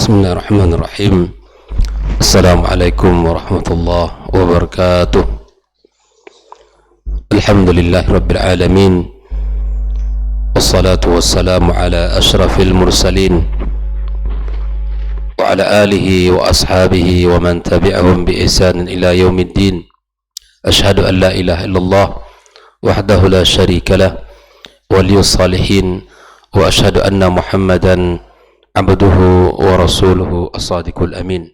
Bismillahirrahmanirrahim. Assalamualaikum warahmatullahi wabarakatuh. Alhamdulillahi rabbil alamin. Wassalatu wassalamu ala ashrafil mursalin wa ala alihi wa ashabihi wa man tabi'ahum bi ihsanin ila yaumiddin. Ashhadu an la ilaha illallah wahdahu la syarika lah waliyus salihin wa ashhadu anna Muhammadan abduhu wa rasuluhu as-sadiqul amin.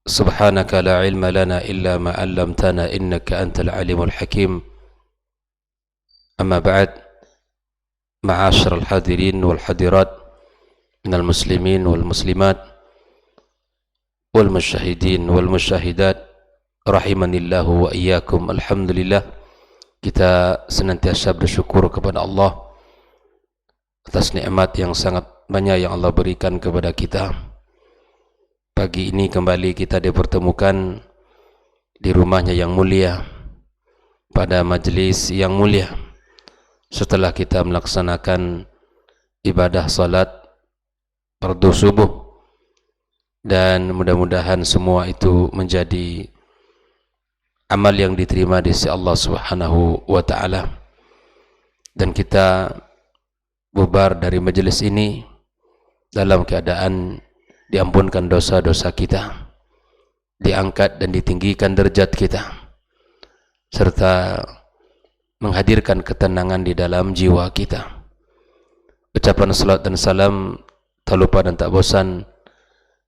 Subhanaka la ilma lana illa ma 'allamtana innaka antal alimul hakim. Amma ba'd, ma'asyiral hadirin wal hadirat minal muslimin wal muslimat wal musyahidin wal musyahidat rahimanillahu wa iyyakum. Alhamdulillah, kita senantiasa bersyukur kepada Allah atas nikmat yang sangat banyak yang Allah berikan kepada kita. Pagi ini kembali kita dipertemukan di rumahnya yang mulia, pada majlis yang mulia, setelah kita melaksanakan ibadah salat fardu subuh, dan mudah-mudahan semua itu menjadi amal yang diterima di sisi Allah Subhanahu wa ta'ala. Dan kita bubar dari majelis ini dalam keadaan diampunkan dosa-dosa kita, diangkat dan ditinggikan derajat kita, serta menghadirkan ketenangan di dalam jiwa kita. Ucapan salat dan salam tak lupa dan tak bosan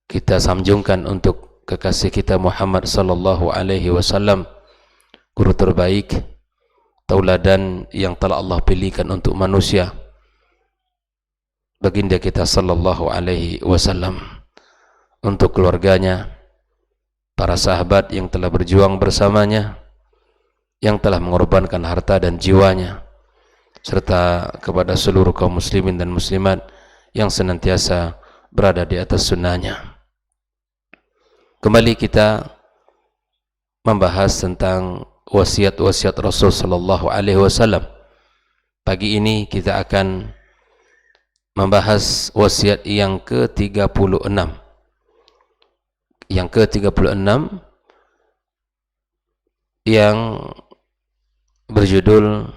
kita sanjungkan untuk kekasih kita Muhammad sallallahu alaihi wasallam, guru terbaik, tauladan yang telah Allah pilihkan untuk manusia, baginda kita sallallahu alaihi wasallam, untuk keluarganya, para sahabat yang telah berjuang bersamanya, yang telah mengorbankan harta dan jiwanya, serta kepada seluruh kaum muslimin dan muslimat yang senantiasa berada di atas sunnahnya. Kembali kita membahas tentang wasiat-wasiat Rasul sallallahu alaihi wasallam. Pagi ini kita akan membahas wasiat yang ke-36. Yang ke-36 yang berjudul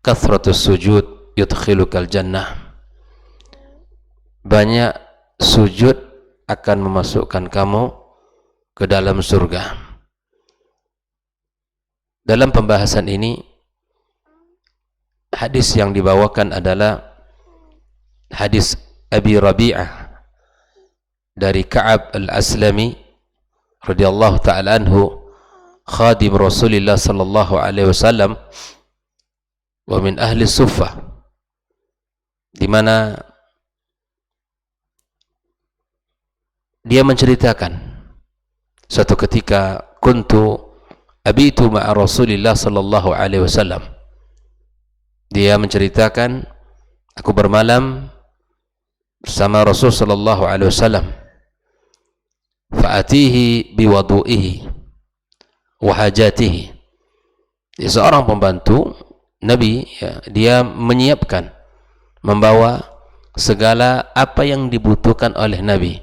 Kathratus sujud yudkhilukal jannah. Banyak sujud akan memasukkan kamu ke dalam surga. Dalam pembahasan ini, hadis yang dibawakan adalah hadis Abi Rabi'ah dari Ka'ab al-Aslami radhiyallahu ta'ala anhu, khadim Rasulullah sallallahu alaihi wasallam wa min ahli suffah, di mana dia menceritakan suatu ketika kuntu abitu ma'a Rasulillah sallallahu alaihi wasallam. Dia menceritakan, aku bermalam bersama Rasul sallallahu alaihi wasallam. Fa'atihi biwadu'ihi wa hajatihi. Dia seorang pembantu Nabi, ya, dia menyiapkan, membawa segala apa yang dibutuhkan oleh Nabi.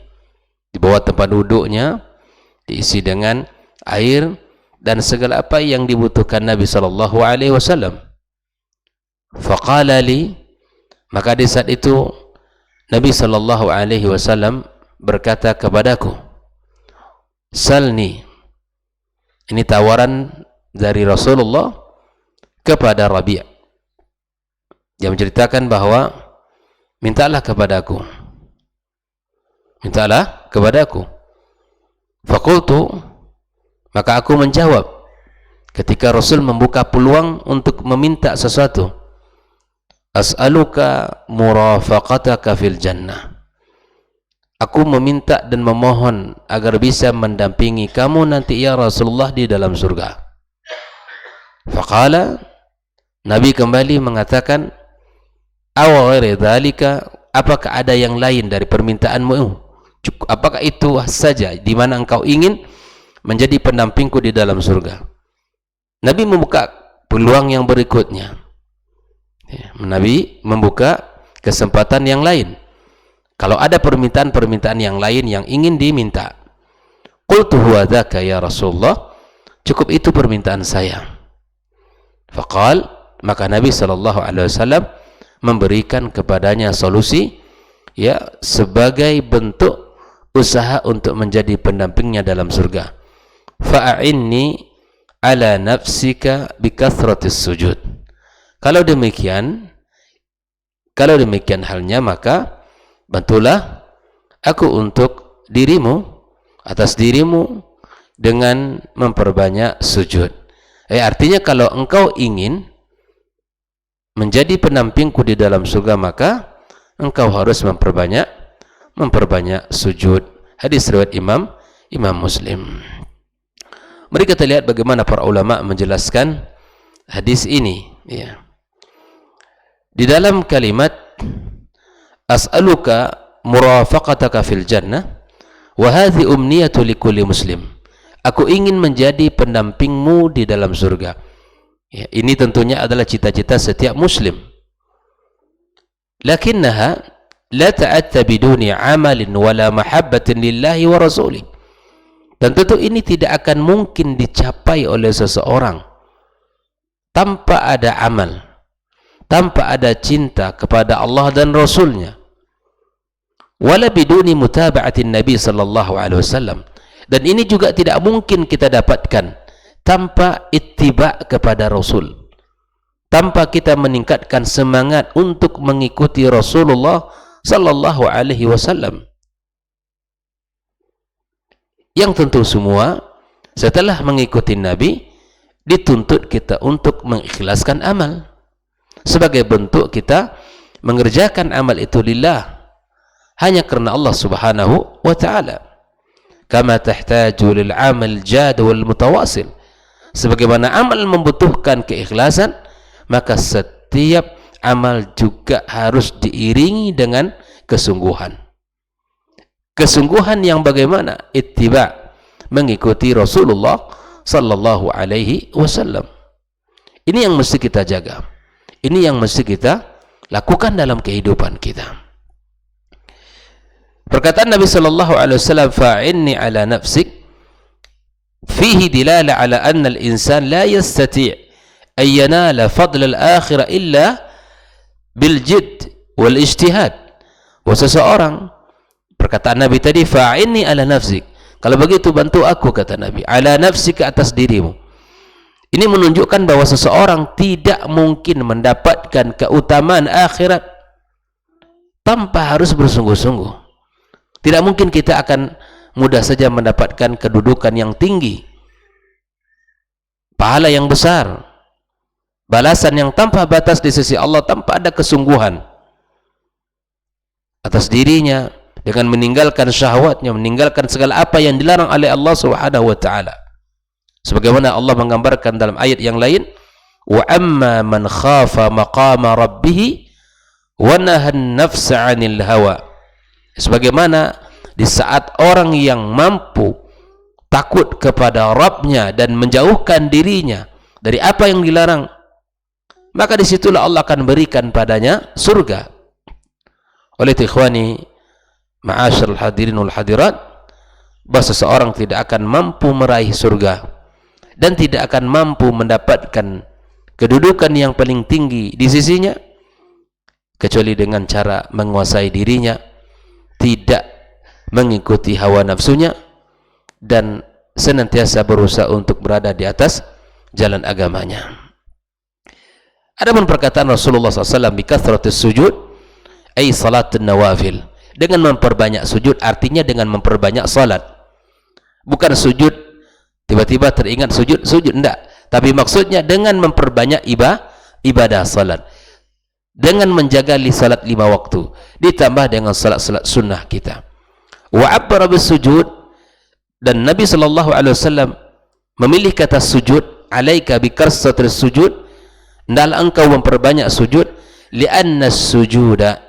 Di bawah tempat duduknya diisi dengan air dan segala apa yang dibutuhkan Nabi sallallahu alaihi wasallam. Faqala li, maka di saat itu Nabi sallallahu alaihi wasallam berkata kepadaku, salni. Ini tawaran dari Rasulullah kepada Rabi'. Dia menceritakan bahwa mintalah kepadaku, mintalah kepadaku. Faqultu, maka aku menjawab ketika Rasul membuka peluang untuk meminta sesuatu, as'aluka murafaqataka fil jannah. Aku meminta dan memohon agar bisa mendampingi kamu nanti ya Rasulullah di dalam surga. Faqala, Nabi kembali mengatakan, aw ghairi dzalika, apakah ada yang lain dari permintaanmu? Apakah itu saja di mana engkau ingin menjadi pendampingku di dalam surga? Nabi membuka peluang yang berikutnya. Nabi membuka kesempatan yang lain. Kalau ada permintaan-permintaan yang lain yang ingin diminta. Qultu huwa dzaka ya Rasulullah, cukup itu permintaan saya. Faqal, maka Nabi SAW memberikan kepadanya solusi, ya, sebagai bentuk usaha untuk menjadi pendampingnya dalam surga. Fa'inni ala nafsika bikathratis sujud. Kalau demikian halnya, maka bantulah aku untuk dirimu, atas dirimu, dengan memperbanyak sujud. Artinya kalau engkau ingin menjadi pendampingku di dalam surga, maka engkau harus memperbanyak sujud. Hadis riwayat Imam Muslim. Mari kita lihat bagaimana para ulama menjelaskan hadis ini, ya. Di dalam kalimat as'aluka murafaqataka fil jannah wa hadhi umniyatu likulli muslim. Aku ingin menjadi pendampingmu di dalam surga. Ya, ini tentunya adalah cita-cita setiap muslim. Lakinnaha la ta'atta biduni amalin wala mahabbatin lillahi wa rasulih. Dan tentu ini tidak akan mungkin dicapai oleh seseorang tanpa ada amal, tanpa ada cinta kepada Allah dan Rasulnya. Wala biduni mutaba'atin Nabi sallallahu alaihi wasallam. Dan ini juga tidak mungkin kita dapatkan tanpa ittiba' kepada Rasul, tanpa kita meningkatkan semangat untuk mengikuti Rasulullah sallallahu alaihi wasallam. Yang tentu semua setelah mengikuti Nabi dituntut kita untuk mengikhlaskan amal sebagai bentuk kita mengerjakan amal itu lillah, hanya karena Allah Subhanahu wa ta'ala. Kama tahtaju lil amal jad wal mutawasil. Sebagaimana amal membutuhkan keikhlasan, maka setiap amal juga harus diiringi dengan kesungguhan. Kesungguhan yang bagaimana? Ittiba', mengikuti Rasulullah sallallahu alaihi wasallam. Ini yang mesti kita jaga. Ini yang mesti kita lakukan dalam kehidupan kita. Perkataan Nabi sallallahu alaihi wasallam, fa'inni ala nafsik, fihi dilala ala anna al-insan la yastati' an yanala fadl al-akhirah illa bil jidd wal ijtihad. Seseorang, perkataan Nabi tadi, fa'inni ala nafsik, kalau begitu bantu aku, kata Nabi, ala nafsik, ke atas dirimu. Ini menunjukkan bahwa seseorang tidak mungkin mendapatkan keutamaan akhirat tanpa harus bersungguh-sungguh. Tidak mungkin kita akan mudah saja mendapatkan kedudukan yang tinggi, pahala yang besar, balasan yang tanpa batas di sisi Allah tanpa ada kesungguhan atas dirinya, dengan meninggalkan syahwatnya, meninggalkan segala apa yang dilarang oleh Allah Subhanahu wa ta'ala. Sebagaimana Allah menggambarkan dalam ayat yang lain, wa amma man khafa maqama rabbih wa nahan nafsa 'anil hawa. Sebagaimana di saat orang yang mampu takut kepada Rabbnya dan menjauhkan dirinya dari apa yang dilarang, maka disitulah Allah akan berikan padanya surga. Oleh ikhwani ma'asyiral hadirin wal hadirat, bahwa seseorang tidak akan mampu meraih surga dan tidak akan mampu mendapatkan kedudukan yang paling tinggi di sisinya kecuali dengan cara menguasai dirinya, tidak mengikuti hawa nafsunya, dan senantiasa berusaha untuk berada di atas jalan agamanya. Adapun perkataan Rasulullah SAW, bikathratis sujud, ay salatun nawafil, dengan memperbanyak sujud, artinya dengan memperbanyak salat. Bukan sujud tiba-tiba teringat sujud, enggak. Tapi maksudnya dengan memperbanyak ibadah salat, dengan menjaga salat 5 waktu, ditambah dengan salat-salat sunnah kita. Wa abbara bis sujud, dan Nabi sallallahu alaihi wasallam memilih kata sujud, alaika bikathratis sujud, hendaklah engkau memperbanyak sujud, li'anna sujuda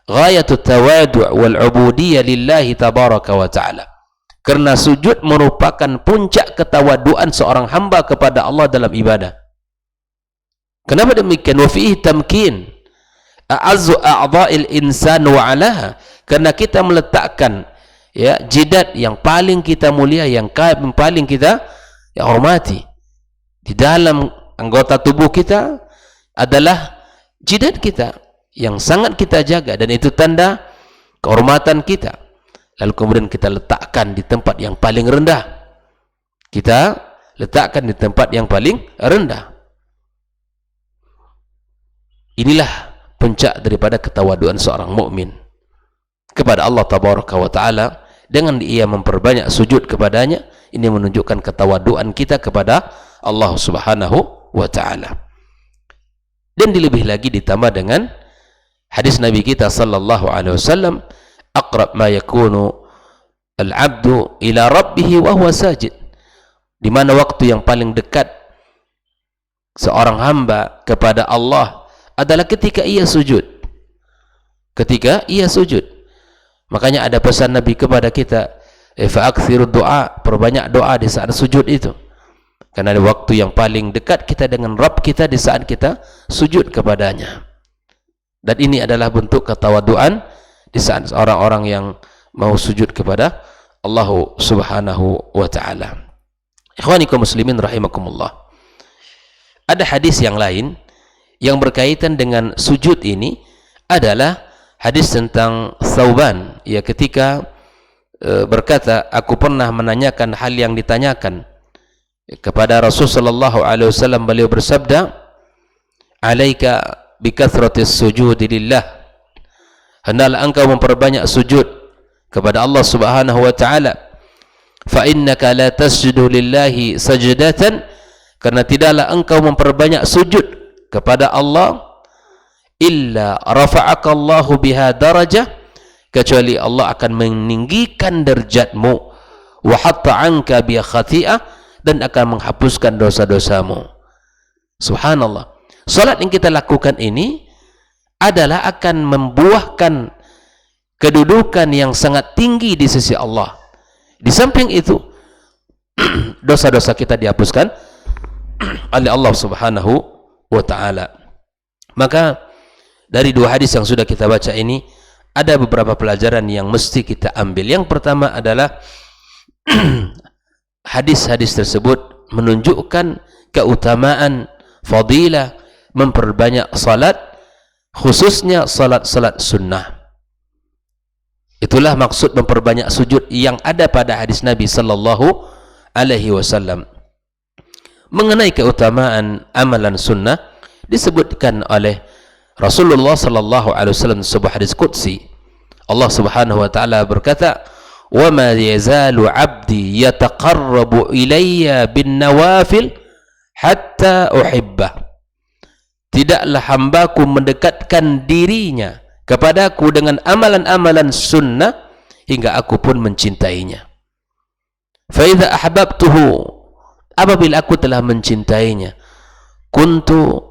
ghayatut tawadu' wal 'ubudiyyah lillahi tabaraka wa ta'ala. Karena sujud merupakan puncak ketawaduan seorang hamba kepada Allah dalam ibadah. Kenapa demikian? Wa fihi tamkin, a'azzu a'dha'il insan wa 'alaha, karena kita meletakkan ya jidat yang paling kita mulia, yang paling kita hormati di dalam anggota tubuh kita adalah jidat kita yang sangat kita jaga, dan itu tanda kehormatan kita. Lalu kemudian kita letakkan di tempat yang paling rendah. Kita letakkan di tempat yang paling rendah. Inilah puncak daripada ketawaduan seorang mukmin kepada Allah Tabaraka wa Ta'ala. Dengan ia memperbanyak sujud kepadanya, ini menunjukkan ketawaduan kita kepada Allah Subhanahu wa Ta'ala. Dan dilebih lagi ditambah dengan hadis Nabi kita sallallahu alaihi wasallam, aqrab ma yakunu al-'abdu ila rabbih wa huwa sajid, di mana waktu yang paling dekat seorang hamba kepada Allah adalah ketika ia sujud. Ketika ia sujud. Makanya ada pesan Nabi kepada kita, fa'akthiru du'a, perbanyak doa di saat sujud itu. Karena ada waktu yang paling dekat kita dengan Rabb kita di saat kita sujud kepadanya. Dan ini adalah bentuk ketawaduan di saat orang-orang yang mau sujud kepada Allah Subhanahu wa Ta'ala. Ikhwani kaum muslimin rahimakumullah. Ada hadis yang lain yang berkaitan dengan sujud ini, adalah hadis tentang Thauban, ya, ketika berkata, aku pernah menanyakan hal yang ditanyakan kepada Rasulullah sallallahu alaihi wasallam. Beliau bersabda, alaika bikathratis sujudi lillah, hendaklah engkau memperbanyak sujud kepada Allah Subhanahu wa Ta'ala. Fa innaka la tasjudu lillahi sajdatan, karena tidaklah engkau memperbanyak sujud kepada Allah illa rafa'aka Allahu biha darajah, kecuali Allah akan meninggikan derajatmu, wa hatta anka bi khati'ah, dan akan menghapuskan dosa-dosamu. Subhanallah. Salat yang kita lakukan ini adalah akan membuahkan kedudukan yang sangat tinggi di sisi Allah. Di samping itu, dosa-dosa kita dihapuskan oleh Allah Subhanahu wa Ta'ala. Maka dari dua hadis yang sudah kita baca ini, ada beberapa pelajaran yang mesti kita ambil. Yang pertama adalah hadis-hadis tersebut menunjukkan keutamaan, fadilah memperbanyak salat, khususnya salat-salat sunnah. Itulah maksud memperbanyak sujud yang ada pada hadis Nabi sallallahu alaihi wasallam. Mengenai keutamaan amalan sunnah, disebutkan oleh Rasulullah sallallahu alaihi wasallam sebuah hadis qudsi. Allah Subhanahu wa Ta'ala berkata, "Wa ma yazalu 'abdi yataqarrabu ilayya bin nawafil hatta uhibbah." Tidaklah hambaku mendekatkan dirinya kepadaku dengan amalan-amalan sunnah hingga aku pun mencintainya. Fa idza ahbabtuhu, apabila aku telah mencintainya, kuntu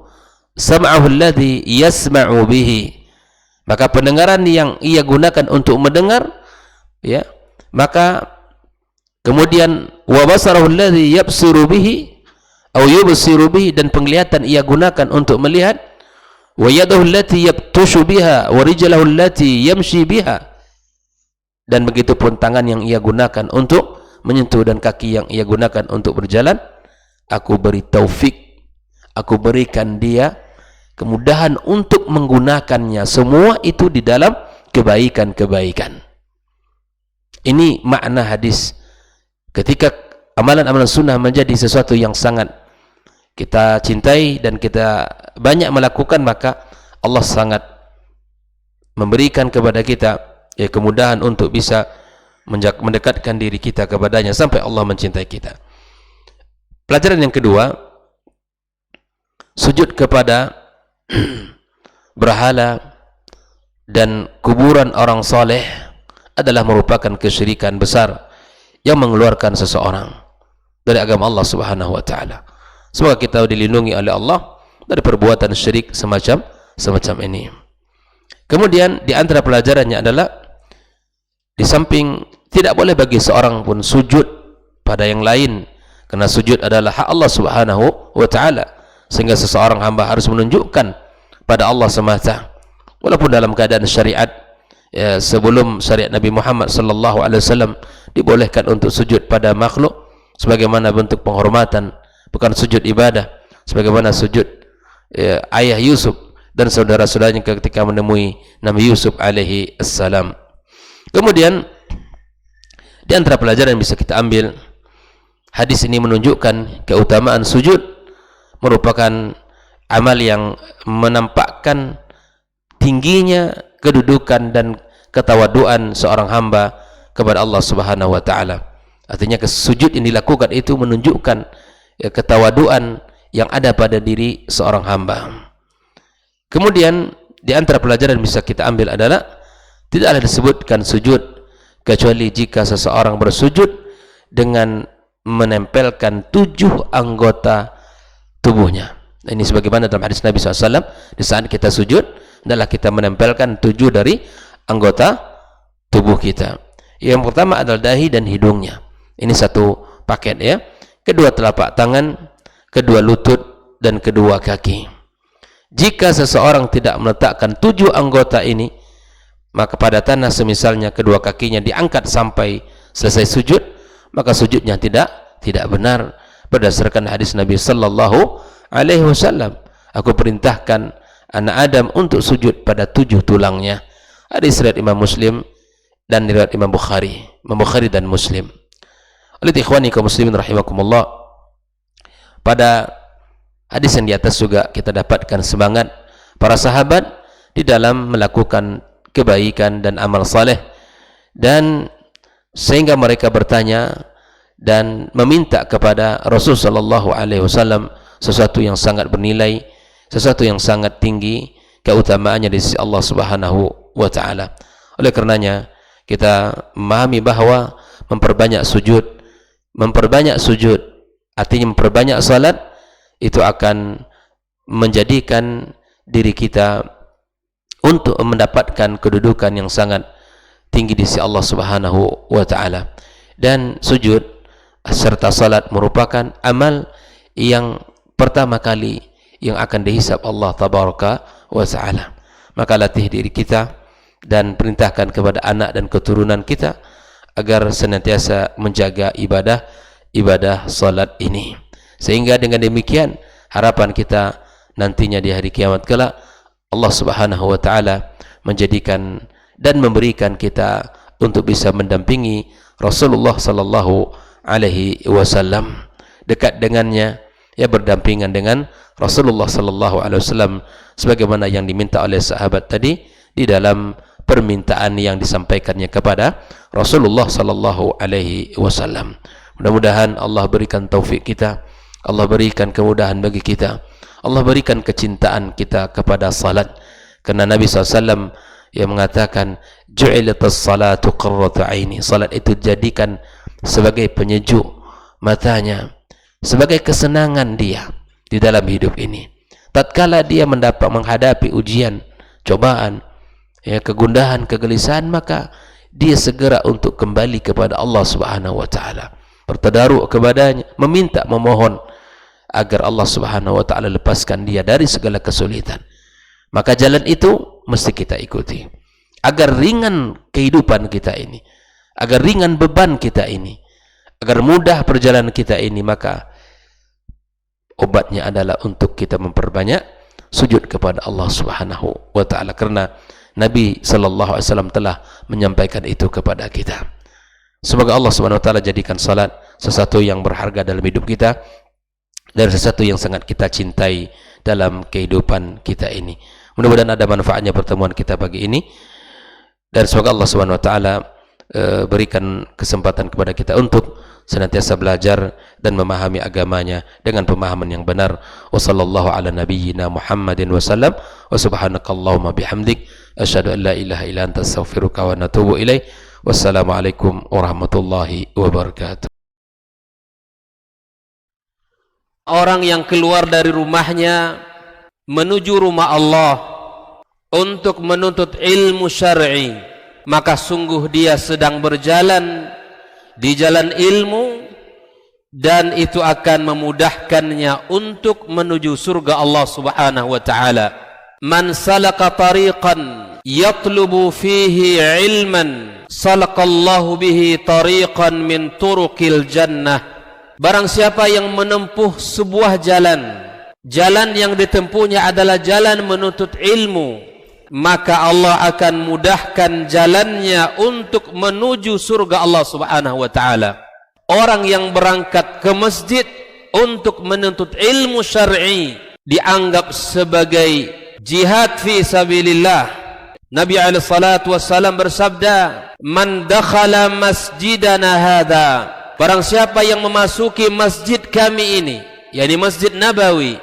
sam'ahu alladhi yasma'u bihi, maka pendengaran yang ia gunakan untuk mendengar, ya, maka kemudian wa basarahu alladhi yabsiru bihi atau yubsiru bihi, dan penglihatan ia gunakan untuk melihat, wa yadahu allati yabtushu biha wa rijlahu allati yamshi biha, dan begitu pun tangan yang ia gunakan untuk menyentuh dan kaki yang ia gunakan untuk berjalan. Aku beri taufik, aku berikan dia kemudahan untuk menggunakannya, semua itu di dalam kebaikan-kebaikan. Ini makna hadis. Ketika amalan-amalan sunnah menjadi sesuatu yang sangat kita cintai dan kita banyak melakukan, maka Allah sangat memberikan kepada kita kemudahan untuk bisa mendekatkan diri kita kepadanya sampai Allah mencintai kita. Pelajaran yang kedua, sujud kepada berhala dan kuburan orang soleh adalah merupakan kesyirikan besar yang mengeluarkan seseorang dari agama Allah Subhanahu wa Ta'ala. Semoga kita dilindungi oleh Allah dari perbuatan syirik semacam ini. Kemudian di antara pelajarannya adalah, di samping tidak boleh bagi seorang pun sujud pada yang lain, karena sujud adalah hak Allah Subhanahu wa Ta'ala, sehingga seseorang hamba harus menunjukkan pada Allah semata walaupun dalam keadaan syariat ya, sebelum syariat Nabi Muhammad sallallahu alaihi wasallam dibolehkan untuk sujud pada makhluk sebagaimana bentuk penghormatan, bukan sujud ibadah, sebagaimana sujud ya, ayah Yusuf dan saudara-saudaranya ketika menemui Nabi Yusuf alaihi assalam. Kemudian di antara pelajaran yang bisa kita ambil, hadis ini menunjukkan keutamaan sujud merupakan amal yang menampakkan tingginya kedudukan dan ketawaduan seorang hamba kepada Allah Subhanahu wa taala. Artinya sujud yang dilakukan itu menunjukkan ya, ketawaduan yang ada pada diri seorang hamba. Kemudian di antara pelajaran yang bisa kita ambil adalah tidaklah disebutkan sujud kecuali jika seseorang bersujud dengan menempelkan 7 anggota tubuhnya. Ini sebagaimana dalam hadis Nabi SAW, di saat kita sujud adalah kita menempelkan 7 dari anggota tubuh kita. Yang pertama adalah dahi dan hidungnya. Ini satu paket ya. Kedua telapak tangan, kedua lutut, dan kedua kaki. Jika seseorang tidak meletakkan 7 anggota ini, maka pada tanah semisalnya kedua kakinya diangkat sampai selesai sujud, maka sujudnya tidak benar berdasarkan hadis Nabi sallallahu alaihi wasallam. Aku perintahkan anak Adam untuk sujud pada 7 tulangnya. Hadis riwayat Imam Muslim dan riwayat Imam Bukhari dan Muslim. Oleh ikhwani kaum muslimin rahimakumullah, pada hadis yang di atas juga kita dapatkan semangat para sahabat di dalam melakukan kebaikan dan amal saleh, dan sehingga mereka bertanya dan meminta kepada Rasul sallallahu alaihi wasallam sesuatu yang sangat bernilai, sesuatu yang sangat tinggi keutamaannya di sisi Allah Subhanahu wa taala. Oleh karenanya kita memahami bahwa memperbanyak sujud artinya memperbanyak salat itu akan menjadikan diri kita untuk mendapatkan kedudukan yang sangat tinggi di sisi Allah Subhanahu wa taala. Dan sujud serta salat merupakan amal yang pertama kali yang akan dihisab Allah tabaraka wa taala. Maka latih diri kita dan perintahkan kepada anak dan keturunan kita agar senantiasa menjaga ibadah salat ini, sehingga dengan demikian harapan kita nantinya di hari kiamat kelak Allah Subhanahu wa taala menjadikan dan memberikan kita untuk bisa mendampingi Rasulullah sallallahu alaihi wasallam, dekat dengannya ya, berdampingan dengan Rasulullah sallallahu alaihi wasallam sebagaimana yang diminta oleh sahabat tadi di dalam permintaan yang disampaikannya kepada Rasulullah sallallahu alaihi wasallam. Mudah-mudahan Allah berikan taufik kita, Allah berikan kemudahan bagi kita, Allah berikan kecintaan kita kepada salat, karena Nabi SAW yang mengatakan ju'ilatas salatu qurratu aini, salat itu dijadikan sebagai penyejuk matanya, sebagai kesenangan dia di dalam hidup ini. Tatkala dia menghadapi ujian, cobaan, ya, kegundahan, kegelisahan, maka dia segera untuk kembali kepada Allah Subhanahu wa taala, bertadaruk kepadanya, meminta, memohon agar Allah Subhanahu wa taala lepaskan dia dari segala kesulitan. Maka jalan itu mesti kita ikuti agar ringan kehidupan kita ini, agar ringan beban kita ini, agar mudah perjalanan kita ini. Maka obatnya adalah untuk kita memperbanyak sujud kepada Allah Subhanahu wa taala, karena Nabi sallallahu alaihi wasallam telah menyampaikan itu kepada kita. Semoga Allah Subhanahu wa taala jadikan salat sesuatu yang berharga dalam hidup kita dan sesuatu yang sangat kita cintai dalam kehidupan kita ini. Mudah-mudahan ada manfaatnya pertemuan kita pagi ini, dan semoga Allah Subhanahu wa taala berikan kesempatan kepada kita untuk senantiasa belajar dan memahami agamanya dengan pemahaman yang benar. Wa sallallahu ala nabiyyina Muhammadin wa sallam, wa subhanakallahumma bihamdik asyhadu an la ilaha illa anta astaghfiruka wa atubu ilaik. Wassalamualaikum warahmatullahi wabarakatuh. Orang yang keluar dari rumahnya menuju rumah Allah untuk menuntut ilmu syar'i, maka sungguh dia sedang berjalan di jalan ilmu, dan itu akan memudahkannya untuk menuju surga Allah Subhanahu wa taala. man salaka tariqan yatlubu fihi ilman salakallahu bihi tariqan min turuqil jannah. Barang siapa yang menempuh sebuah jalan, jalan yang ditempuhnya adalah jalan menuntut ilmu, maka Allah akan mudahkan jalannya untuk menuju surga Allah Subhanahu wa taala. Orang yang berangkat ke masjid untuk menuntut ilmu syar'i dianggap sebagai jihad fi sabilillah. Nabi alaihi salatu wassalam bersabda, "Man dakhala masjidana hadza," barang siapa yang memasuki masjid kami ini, yakni Masjid Nabawi,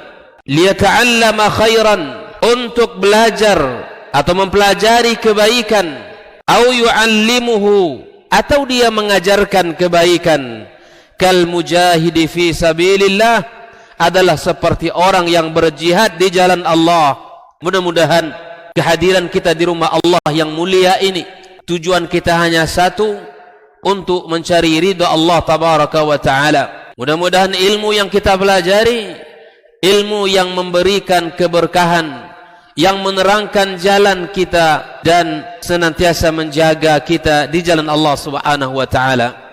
liyata'allama khairan, untuk belajar atau mempelajari kebaikan, au yu'allimuhu, atau dia mengajarkan kebaikan, kal mujahidi fi sabilillah, adalah seperti orang yang berjihad di jalan Allah. Mudah-mudahan kehadiran kita di rumah Allah yang mulia ini, tujuan kita hanya satu, untuk mencari ridha Allah tabaraka wa taala. Mudah-mudahan ilmu yang kita pelajari, ilmu yang memberikan keberkahan, yang menerangkan jalan kita dan senantiasa menjaga kita di jalan Allah Subhanahu wa taala.